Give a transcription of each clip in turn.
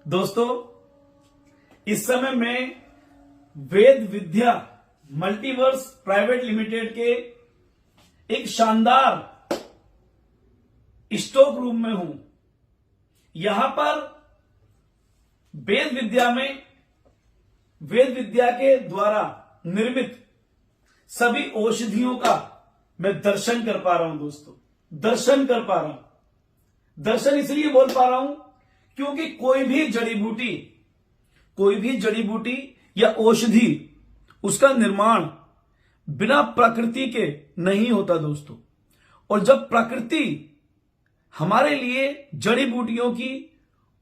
दोस्तों, इस समय मैं वेद विद्या मल्टीवर्स प्राइवेट लिमिटेड के एक शानदार स्टॉक रूम में हूं। यहां पर वेद विद्या के द्वारा निर्मित सभी औषधियों का मैं दर्शन कर पा रहा हूं। दोस्तों, दर्शन कर पा रहा हूं। दर्शन इसलिए बोल पा रहा हूं क्योंकि कोई भी जड़ी बूटी या औषधि, उसका निर्माण बिना प्रकृति के नहीं होता दोस्तों। और जब प्रकृति हमारे लिए जड़ी बूटियों की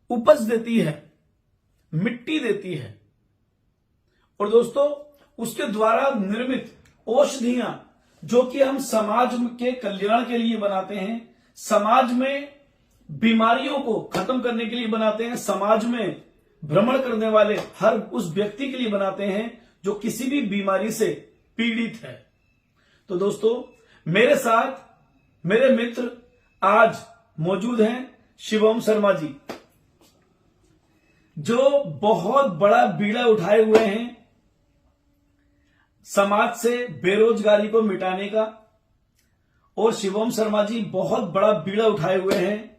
उपज देती है, मिट्टी देती है, और दोस्तों उसके द्वारा निर्मित औषधियां जो कि हम समाज के कल्याण के लिए बनाते हैं, समाज में बीमारियों को खत्म करने के लिए बनाते हैं, समाज में भ्रमण करने वाले हर उस व्यक्ति के लिए बनाते हैं जो किसी भी बीमारी से पीड़ित है। तो दोस्तों, मेरे साथ मेरे मित्र आज मौजूद हैं शिवम शर्मा जी, जो बहुत बड़ा बीड़ा उठाए हुए हैं समाज से बेरोजगारी को मिटाने का। और शिवम शर्मा जी बहुत बड़ा बीड़ा उठाए हुए हैं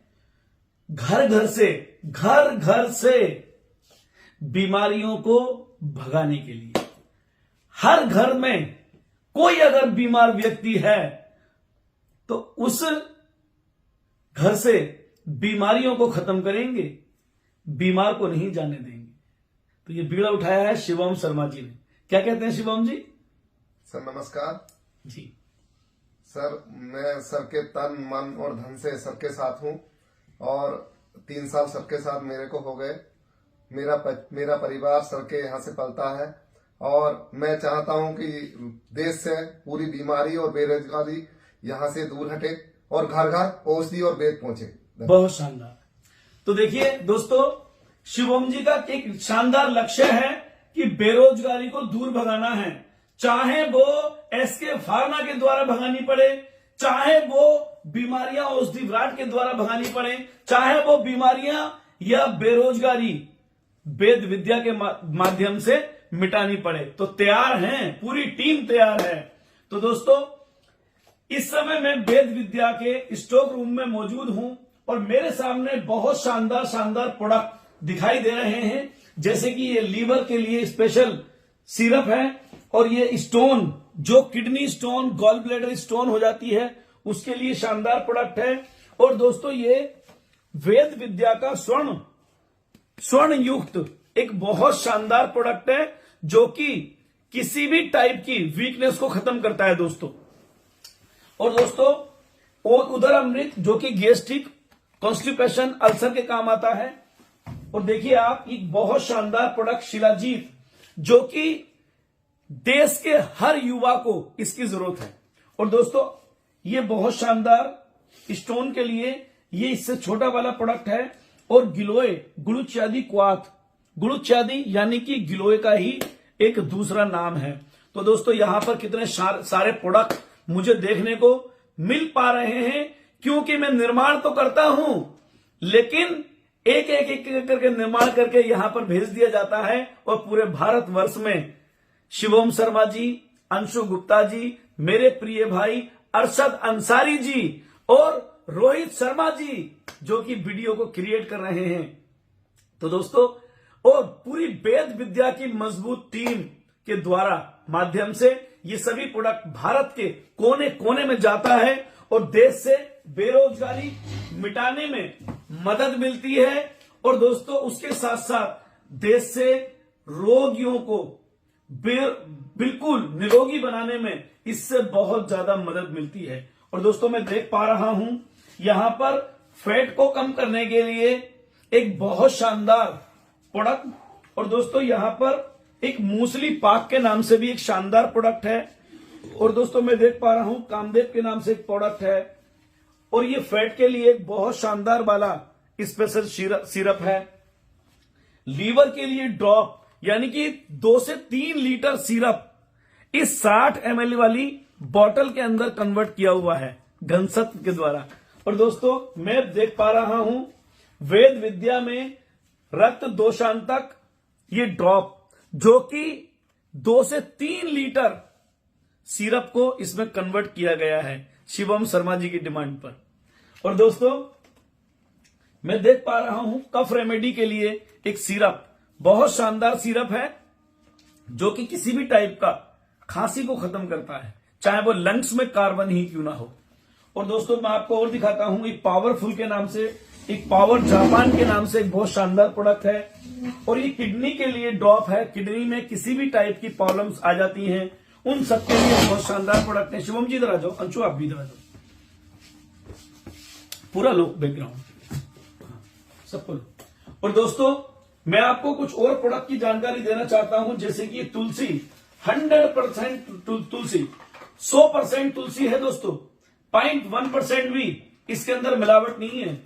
घर घर से बीमारियों को भगाने के लिए। हर घर में कोई अगर बीमार व्यक्ति है तो उस घर से बीमारियों को खत्म करेंगे, बीमार को नहीं जाने देंगे। तो ये बीड़ा उठाया है शिवम शर्मा जी ने। क्या कहते हैं शिवम जी? सर नमस्कार जी सर, मैं सर के तन मन और धन से सर के साथ हूं और 3 साल सर के साथ मेरे को हो गए। मेरा परिवार सर के यहाँ से पलता है और मैं चाहता हूं कि देश से पूरी बीमारी और बेरोजगारी यहाँ से दूर हटे और घर घर औषधि और वेद पहुंचे। बहुत शानदार। तो देखिए दोस्तों, शिवम जी का एक शानदार लक्ष्य है कि बेरोजगारी को दूर भगाना है। चाहे वो एसके फार्मा के द्वारा भगानी पड़े, चाहे वो बीमारियां औषधि विराट के द्वारा भगानी पड़े, चाहे वो बीमारियां या बेरोजगारी वेद विद्या के माध्यम से मिटानी पड़े, तो तैयार हैं, पूरी टीम तैयार है। तो दोस्तों, इस समय मैं वेद विद्या के स्टॉक रूम में मौजूद हूं और मेरे सामने बहुत शानदार प्रोडक्ट दिखाई दे रहे हैं। जैसे कि ये लीवर के लिए स्पेशल सिरप है, और ये स्टोन जो kidney stone, gallbladder stone हो जाती है, उसके लिए शानदार प्रोडक्ट है। और दोस्तों, ये वेद विद्या का स्वर्ण युक्त एक बहुत शानदार प्रोडक्ट है जो कि किसी भी टाइप की वीकनेस को खत्म करता है दोस्तों। और दोस्तों, और उदर अमृत जो कि गैस्ट्रिक, कॉन्स्टिपेशन, अल्सर के काम आता है। और देखिए आप, एक बहुत शानदार प्रोडक्ट शिलाजीत, जो कि देश के हर युवा को इसकी जरूरत है। और दोस्तों, ये बहुत शानदार स्टोन के लिए ये इससे छोटा वाला प्रोडक्ट है। और गिलोय गुलुच्यादी क्वाथ, गुलुच्यादी यानी कि गिलोय का ही एक दूसरा नाम है। तो दोस्तों, यहां पर कितने सारे प्रोडक्ट मुझे देखने को मिल पा रहे हैं, क्योंकि मैं निर्माण तो करता हूं, लेकिन एक करके निर्माण करके यहां पर भेज दिया जाता है। और पूरे भारतवर्ष में शिवम शर्मा जी, अंशु गुप्ता जी, मेरे प्रिय भाई अरशद अंसारी जी और रोहित शर्मा जी जो कि वीडियो को क्रिएट कर रहे हैं। तो दोस्तों, और पूरी वेद विद्या की मजबूत टीम के द्वारा माध्यम से ये सभी प्रोडक्ट भारत के कोने कोने में जाता है और देश से बेरोजगारी मिटाने में मदद मिलती है। और दोस्तों, उसके साथ साथ देश से रोगियों को बिल्कुल निरोगी बनाने में इससे बहुत ज्यादा मदद मिलती है। और दोस्तों, मैं देख पा रहा हूं यहां पर फैट को कम करने के लिए एक बहुत शानदार प्रोडक्ट। और दोस्तों, यहां पर एक मूसली पाक के नाम से भी एक शानदार प्रोडक्ट है। और दोस्तों, मैं देख पा रहा हूं कामदेव के नाम से एक प्रोडक्ट है। और ये फैट के लिए एक बहुत शानदार वाला स्पेशल सिरप है। लीवर के लिए ड्रॉप, यानी कि 2 से 3 लीटर सिरप इस 60 ml वाली बॉटल के अंदर कन्वर्ट किया हुआ है घनसत्व के द्वारा। और दोस्तों, मैं देख पा रहा हूं वेद विद्या में रक्त दोषांतक ये ड्रॉप, जो कि 2 से 3 लीटर सिरप को इसमें कन्वर्ट किया गया है शिवम शर्मा जी की डिमांड पर। और दोस्तों मैं देख पा रहा हूं कफ रेमेडी के लिए एक सिरप, बहुत शानदार सिरप है, जो कि किसी भी टाइप का खांसी को खत्म करता है, चाहे वो लंग्स में कार्बन ही क्यों ना हो। और दोस्तों मैं आपको और दिखाता हूं, एक पावरफुल के नाम से, एक पावर जापान के नाम से एक बहुत शानदार प्रोडक्ट है। और ये किडनी के लिए ड्रॉप है, किडनी में किसी भी टाइप की प्रॉब्लम्स आ जाती हैं उन सबके लिए बहुत शानदार प्रोडक्ट है। शिवम जी इधर आ जाओ, अंशु आप भी इधर आ जाओ, पूरा लो बैकग्राउंड सबको लो। और दोस्तों मैं आपको कुछ और प्रोडक्ट की जानकारी देना चाहता हूं, जैसे कि तुलसी 100% तुलसी, 100% तुलसी है दोस्तों, 0.1% भी इसके अंदर मिलावट नहीं है।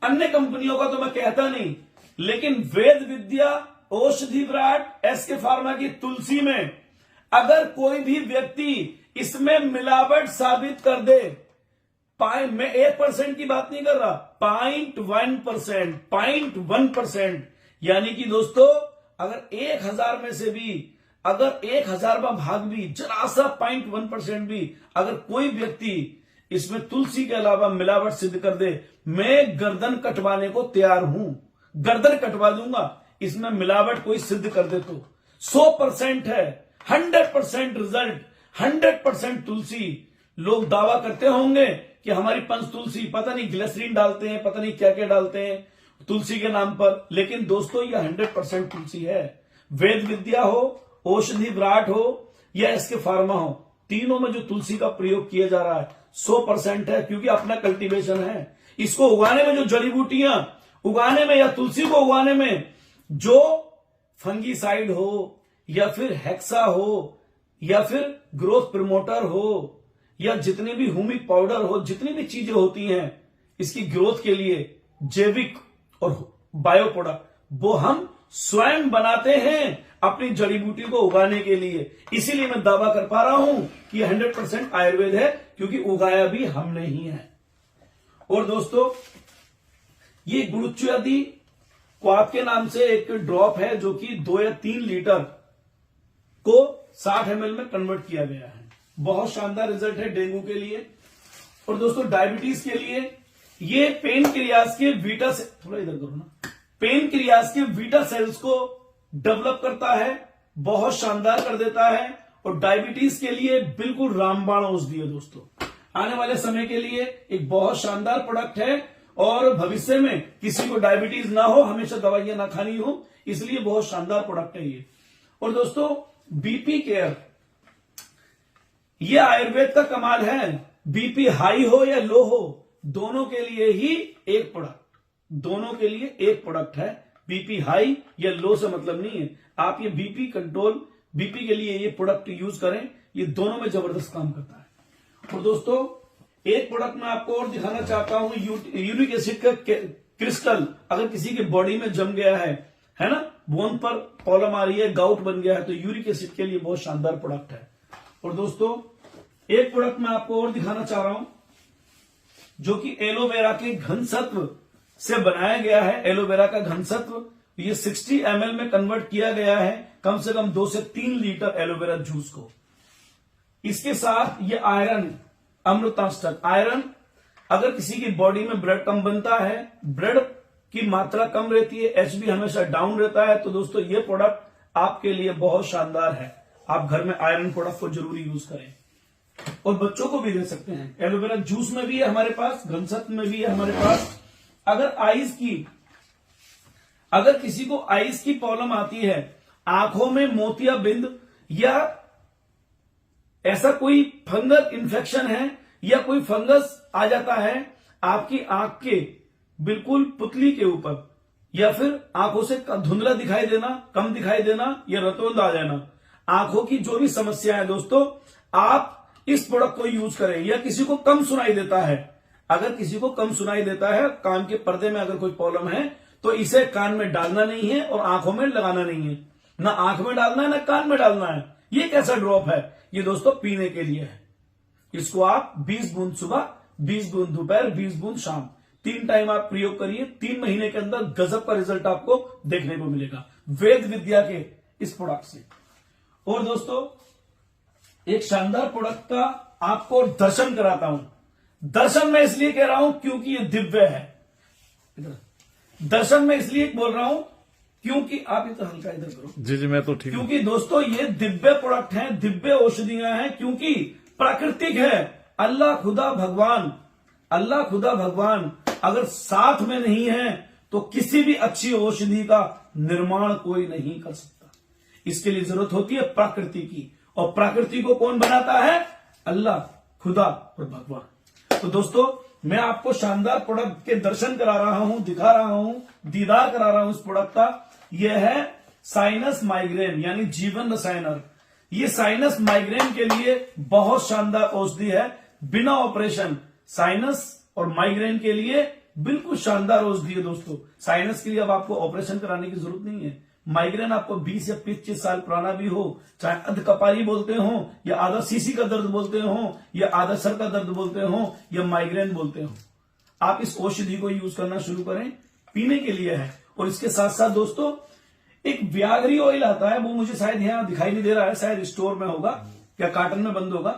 अन्य कंपनियों का तो मैं कहता नहीं, लेकिन वेद विद्या औषधि विराट एसके फार्मा की तुलसी में अगर कोई भी व्यक्ति इसमें मिलावट साबित कर दे, मैं 1% की बात नहीं कर रहा, 0.1%, यानी कि दोस्तों अगर 1000 में से भी अगर 1000वां भाग भी, जरा सा 0.1% भी अगर कोई व्यक्ति इसमें तुलसी के अलावा मिलावट सिद्ध कर दे, मैं गर्दन कटवाने को तैयार हूं, गर्दन कटवा दूंगा इसमें मिलावट कोई सिद्ध कर दे तो। 100% है, 100% रिजल्ट, 100% तुलसी। लोग दावा करते होंगे कि हमारी पंच तुलसी, पता नहीं ग्लिसरीन डालते हैं, पता नहीं क्या क्या डालते हैं तुलसी के नाम पर, लेकिन दोस्तों ये 100% तुलसी है। वेद विद्या हो, औषधि विराट हो या एसके फार्मा हो, तीनों में जो तुलसी का प्रयोग किया जा रहा है 100% है, क्योंकि अपना कल्टीवेशन है। इसको उगाने में जो जड़ी बूटियां उगाने में या तुलसी को उगाने में जो फंगीसाइड हो या फिर हेक्सा हो या फिर ग्रोथ प्रमोटर हो या जितने भी ह्यूमिक पाउडर हो, जितनी भी चीजें होती हैं इसकी ग्रोथ के लिए, जैविक और बायो प्रोडक्ट, वो हम स्वयं बनाते हैं अपनी जड़ी बूटी को उगाने के लिए। इसीलिए मैं दावा कर पा रहा हूं कि यह 100% आयुर्वेद है, क्योंकि उगाया भी हमने ही है। और दोस्तों ये गुरुच्यदि क्वाप के नाम से एक ड्रॉप है, जो कि 2 या 3 लीटर को 60 ml में कन्वर्ट किया गया है। बहुत शानदार रिजल्ट है डेंगू के लिए। और दोस्तों डायबिटीज के लिए ये पेन क्रियाज के वीटा से, थोड़ा इधर करो ना, पेन क्रियाज के वीटा सेल्स को डेवलप करता है, बहुत शानदार कर देता है। और डायबिटीज के लिए बिल्कुल रामबाण औषधि है दोस्तों, आने वाले समय के लिए एक बहुत शानदार प्रोडक्ट है। और भविष्य में किसी को डायबिटीज ना हो, हमेशा दवाइयां ना खानी हो, इसलिए बहुत शानदार प्रोडक्ट है ये। और दोस्तों बीपी केयर, ये आयुर्वेद का कमाल है। बीपी हाई हो या लो हो, दोनों के लिए ही एक प्रोडक्ट, दोनों के लिए एक प्रोडक्ट है। बीपी हाई या लो से मतलब नहीं है, आप ये बीपी कंट्रोल, बीपी के लिए ये प्रोडक्ट यूज करें, ये दोनों में जबरदस्त काम करता है। और दोस्तों एक प्रोडक्ट मैं आपको और दिखाना चाहता हूं, यूरिक एसिड का क्रिस्टल अगर किसी के बॉडी में जम गया है ना, बोन पर प्रॉब्लम आ रही है, गाउट बन गया है, तो यूरिक एसिड के लिए बहुत शानदार प्रोडक्ट है। और दोस्तों एक प्रोडक्ट मैं आपको और दिखाना चाह रहा हूं, जो कि एलोवेरा के घनसत्व से बनाया गया है। एलोवेरा का घनसत्व ये 60 ml में कन्वर्ट किया गया है, कम से कम 2 से 3 लीटर एलोवेरा जूस को। इसके साथ ये आयरन, अमृताष्टक आयरन, अगर किसी की बॉडी में ब्लड कम बनता है, ब्लड की मात्रा कम रहती है, एचबी हमेशा डाउन रहता है, तो दोस्तों ये प्रोडक्ट आपके लिए बहुत शानदार है। आप घर में आयरन प्रोडक्ट को जरूरी यूज करें, और बच्चों को भी दे सकते हैं। एलोवेरा जूस में भी है हमारे पास, घनसत्व में भी है हमारे पास। अगर किसी को आईज की प्रॉब्लम आती है, आंखों में मोतियाबिंद या ऐसा कोई फंगल इन्फेक्शन है या कोई फंगस आ जाता है आपकी आंख के बिल्कुल पुतली के ऊपर, या फिर आंखों से धुंधला दिखाई देना, कम दिखाई देना या रतौंध आ जाना, आंखों की जो भी समस्या है दोस्तों, आप इस प्रोडक्ट को यूज करें। या किसी को कम सुनाई देता है, अगर किसी को कम सुनाई देता है, कान के पर्दे में अगर कोई प्रॉब्लम है, तो इसे कान में डालना नहीं है और आंखों में लगाना नहीं है, ना आंख में डालना है ना कान में डालना है। ये कैसा ड्रॉप है? ये दोस्तों पीने के लिए है। इसको आप 20 बूंद सुबह, 20 बूंद दोपहर, 20 बूंद शाम 3 टाइम आप प्रयोग करिए, 3 महीने के अंदर गजब का रिजल्ट आपको देखने को मिलेगा वेद विद्या के इस प्रोडक्ट से। और दोस्तों एक शानदार प्रोडक्ट का आपको दर्शन कराता हूं। दर्शन मैं इसलिए कह रहा हूं क्योंकि ये दिव्य है। दर्शन मैं इसलिए बोल रहा हूं क्योंकि आप इधर हल्का इधर करो। जी मैं तो ठीक हूं। क्योंकि दोस्तों ये दिव्य प्रोडक्ट हैं, दिव्य औषधियां हैं, क्योंकि प्राकृतिक है। अल्लाह खुदा भगवान अगर साथ में नहीं है तो किसी भी अच्छी औषधि का निर्माण कोई नहीं कर सकता। इसके लिए जरूरत होती है प्रकृति की, और प्रकृति को कौन बनाता है? अल्लाह, खुदा और भगवान। तो दोस्तों मैं आपको शानदार प्रोडक्ट के दर्शन करा रहा हूं, दिखा रहा हूं, दीदार करा रहा हूं इस प्रोडक्ट का। यह है साइनस माइग्रेन यानी जीवन रसायनर। ये साइनस माइग्रेन के लिए बहुत शानदार औषधि है, बिना ऑपरेशन। साइनस और माइग्रेन के लिए बिल्कुल शानदार औषधि है दोस्तों। साइनस के लिए अब आपको ऑपरेशन कराने की जरूरत नहीं है। माइग्रेन आपको 20 या 25 साल पुराना भी हो, चाहे अधकपारी बोलते हो या आधा सीसी का दर्द बोलते हो या आधा सर का दर्द बोलते हो या माइग्रेन बोलते हो, आप इस औषधि को यूज करना शुरू करें। पीने के लिए है। और इसके साथ साथ दोस्तों एक व्यागरी ऑयल आता है, वो मुझे शायद यहाँ दिखाई नहीं दे रहा है, शायद स्टोर में होगा या कार्टन में बंद होगा।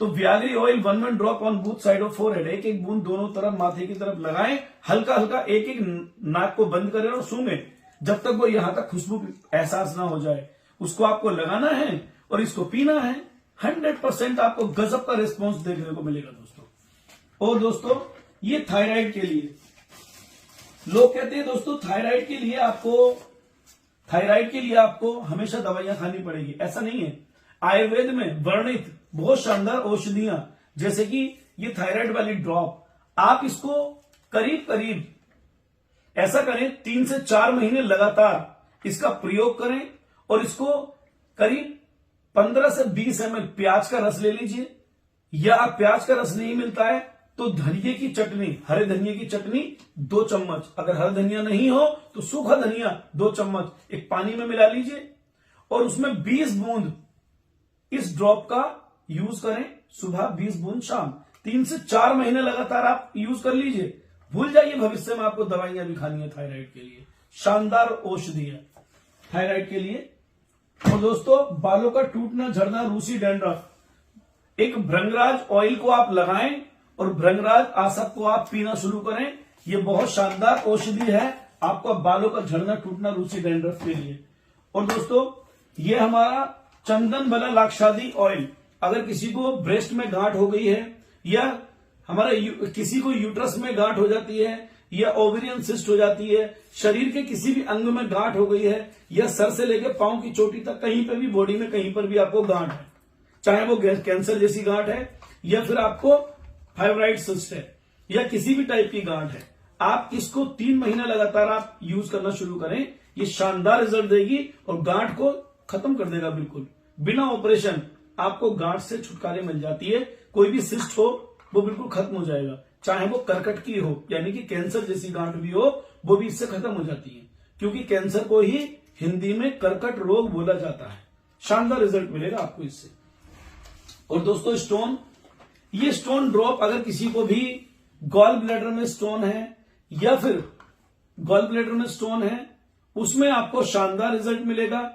तो व्यागरी oil 1 drop on both side of forehead, एक बूंद दोनों तरफ माथे की तरफ लगाएं, हल्का हल्का एक नाक को बंद करें और सूंघें जब तक वो यहां तक खुशबू एहसास ना हो जाए। उसको आपको लगाना है और इसको पीना है। 100% आपको गजब का रिस्पॉन्स देखने को मिलेगा दोस्तों। और दोस्तों ये थायराइड के लिए, लोग कहते हैं दोस्तों थायराइड के लिए आपको हमेशा दवाइयां खानी पड़ेगी। ऐसा नहीं है। आयुर्वेद में वर्णित बहुत शानदार औषधियां, जैसे कि ये थायराइड वाली ड्रॉप, आप इसको करीब ऐसा करें 3 से 4 महीने लगातार इसका प्रयोग करें और इसको करीब 15 से 20 ml प्याज का रस ले लीजिए, या प्याज का रस नहीं मिलता है तो धनिये की चटनी, हरे धनिये की चटनी 2 चम्मच, अगर हरा धनिया नहीं हो तो सूखा धनिया 2 चम्मच एक पानी में मिला लीजिए और उसमें 20 बूंद इस ड्रॉप का यूज करें, सुबह 20 बूंद शाम। 3 से 4 महीने लगातार आप यूज कर लीजिए। भूल जाइए भविष्य में आपको दवाइयां भी खानी है थायराइड के लिए। शानदार औषधि है थायराइड के लिए। और दोस्तों बालों का टूटना, झड़ना, रूसी डैंड्रफ, एक भृंगराज ऑयल को आप लगाएं और भृंगराज आसक को आप पीना शुरू करें। ये बहुत शानदार औषधि है आपका बालों का झड़ना, टूटना, रूसी डैंड्रफ के लिए। और दोस्तों ये हमारा चंदन बला लाक्षादी ऑयल, अगर किसी को ब्रेस्ट में गांठ हो गई है या हमारे किसी को यूट्रस में गांठ हो जाती है या ओवेरियन सिस्ट हो जाती है, शरीर के किसी भी अंग में गांठ हो गई है या सर से लेकर पांव की चोटी तक कहीं पर भी बॉडी में कहीं पर भी आपको गांठ है, चाहे वो कैंसर जैसी गांठ है या फिर आपको फाइब्राइड सिस्ट है या किसी भी टाइप की गांठ है, आप इसको 3 महीने लगातार आप यूज करना शुरू करें। ये शानदार रिजल्ट देगी और गांठ को खत्म कर देगा बिल्कुल बिना ऑपरेशन। आपको गांठ से छुटकारे मिल जाती है। कोई भी सिस्ट हो वो बिल्कुल खत्म हो जाएगा, चाहे वो कर्कट की हो यानी कि कैंसर जैसी गांठ भी हो, वो भी इससे खत्म हो जाती है, क्योंकि कैंसर को ही हिंदी में कर्कट रोग बोला जाता है। शानदार रिजल्ट मिलेगा आपको इससे। और दोस्तों स्टोन, ये स्टोन ड्रॉप अगर किसी को भी गॉल ब्लैडर में स्टोन है या फिर गॉल ब्लैडर में स्टोन है, उसमें आपको शानदार रिजल्ट मिलेगा,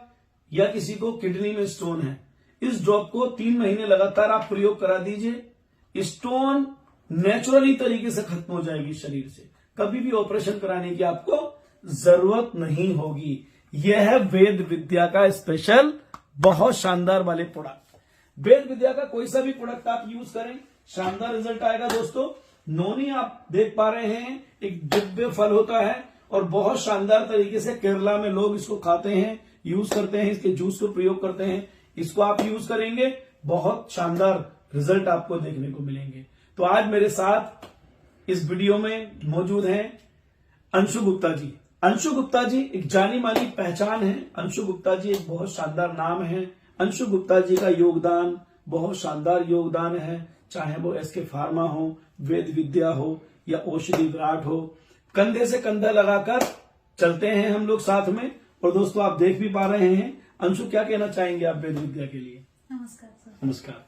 या किसी को किडनी में स्टोन है, इस ड्रॉप को 3 महीने लगातार आप प्रयोग करा दीजिए। स्टोन नेचुरली तरीके से खत्म हो जाएगी शरीर से, कभी भी ऑपरेशन कराने की आपको जरूरत नहीं होगी। यह है वेद विद्या का स्पेशल बहुत शानदार वाले प्रोडक्ट। वेद विद्या का कोई सा भी प्रोडक्ट आप यूज करें, शानदार रिजल्ट आएगा दोस्तों। नोनी आप देख पा रहे हैं, एक दिव्य फल होता है और बहुत शानदार तरीके से केरला में लोग इसको खाते हैं, यूज करते हैं, इसके जूस को प्रयोग करते हैं। इसको आप यूज करेंगे, बहुत शानदार रिजल्ट आपको देखने को मिलेंगे। तो आज मेरे साथ इस वीडियो में मौजूद हैं अंशु गुप्ता जी। अंशु गुप्ता जी एक जानी मानी पहचान है। अंशु गुप्ता जी एक बहुत शानदार नाम है। अंशु गुप्ता जी का योगदान बहुत शानदार योगदान है, चाहे वो एसके फार्मा हो, वेद विद्या हो या औषधि विराट हो, कंधे से कंधा लगाकर चलते हैं हम लोग साथ में। और दोस्तों आप देख भी पा रहे हैं। अंशु क्या कहना चाहेंगे आप वेद विद्या के लिए? नमस्कार सर। नमस्कार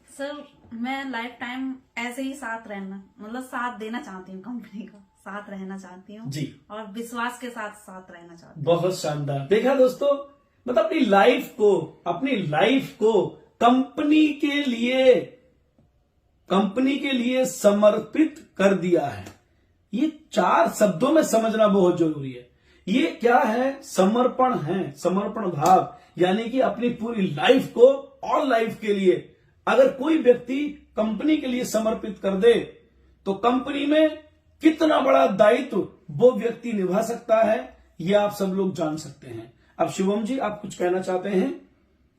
सर मैं लाइफ टाइम ऐसे ही साथ रहना, मतलब साथ देना चाहती हूँ, कंपनी का साथ रहना चाहती हूँ जी। और विश्वास के साथ रहना चाहती हूँ। बहुत शानदार। देखा दोस्तों, मतलब अपनी लाइफ को कंपनी के लिए समर्पित कर दिया है। ये 4 शब्दों में समझना बहुत जरूरी है। ये क्या है? समर्पण है, समर्पण भाव, यानी कि अपनी पूरी लाइफ को और लाइफ के लिए अगर कोई व्यक्ति कंपनी के लिए समर्पित कर दे तो कंपनी में कितना बड़ा दायित्व वो व्यक्ति निभा सकता है, ये आप सब लोग जान सकते हैं। अब शिवम जी, आप कुछ कहना चाहते हैं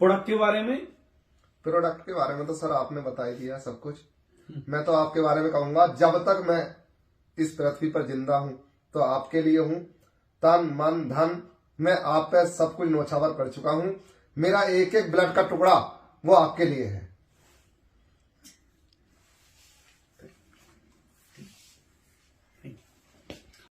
प्रोडक्ट के बारे में? प्रोडक्ट के बारे में तो सर आपने बता ही दिया सब कुछ। मैं तो आपके बारे में कहूंगा, जब तक मैं इस पृथ्वी पर जिंदा हूं तो आपके लिए हूं। तन मन धन मैं आप पे सब कुछ न्योछावर कर चुका हूं। मेरा एक एक ब्लड का टुकड़ा वो आपके लिए है।